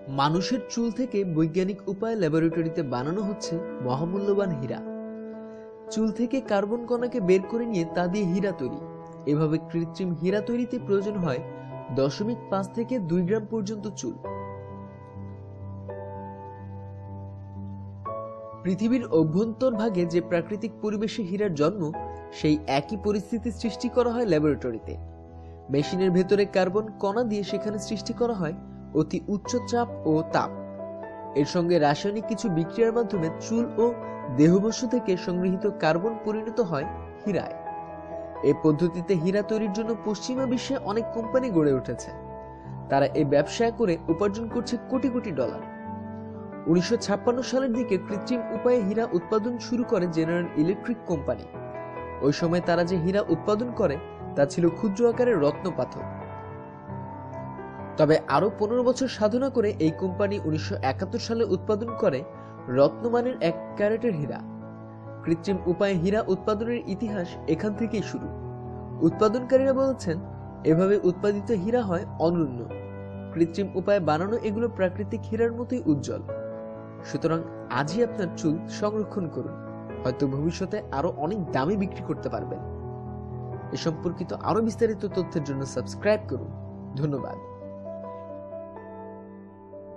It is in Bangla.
মানুষের চুল থেকে বৈজ্ঞানিক উপায়ে ল্যাবরেটরিতে বানানো হচ্ছে মহামূল্যবান হীরা। চুল থেকে কার্বন কণাকে বের করে নিয়ে তা দিয়ে হীরা তৈরি। এভাবে কৃত্রিম হীরা তৈরিতে প্রয়োজন হয় 0.5 থেকে 2 গ্রাম পর্যন্ত চুল। পৃথিবীর অভ্যন্তরভাগে যে প্রাকৃতিক পরিবেশে হীরার জন্ম, সেই একই পরিস্থিতি সৃষ্টি করা হয় ল্যাবরেটরিতে। মেশিনের ভেতরে কার্বন কণা দিয়ে সেখানে সৃষ্টি করা হয় অতি উচ্চ চাপ ও তাপ। এর সঙ্গে রাসায়নিক কিছু বিক্রিয়ার মাধ্যমে চুল ও দেহবস্তু থেকে সংগৃহীত কার্বন পরিণত হয় হীরায়। এই পদ্ধতিতে হীরা তৈরির জন্য পশ্চিমা বিশ্বে অনেক কোম্পানি গড়ে উঠেছে। তারা এই ব্যবসা করে উপার্জন করছে কোটি কোটি ডলার। 1956 সালের দিকে কৃত্রিম উপায়ে হীরা উৎপাদন শুরু করে জেনারেল ইলেকট্রিক কোম্পানি। ওই সময় তারা যে হীরা উৎপাদন করে তা ছিল ক্ষুদ্র আকারের রত্ন পাথর। তবে আরো 15 বছর সাধনা করে এই কোম্পানি 1971 সালে উৎপাদন করে রত্নমানের 1 ক্যারেটের হীরা। কৃত্রিম উপায়ে হীরা উৎপাদনের ইতিহাস এখান থেকেই শুরু। উৎপাদনকারীরা বলছেন, এভাবে উৎপাদিত হীরা হয় অনন্য। কৃত্রিম উপায়ে বানানো এগুলো প্রাকৃতিক হীরার মতোই উজ্জ্বল। সুতরাং আজই আপনার চুল সংরক্ষণ করুন, হয়তো ভবিষ্যতে আরো অনেক দামে বিক্রি করতে পারবেন। এ সম্পর্কিত আরো বিস্তারিত তথ্যের জন্য সাবস্ক্রাইব করুন। ধন্যবাদ।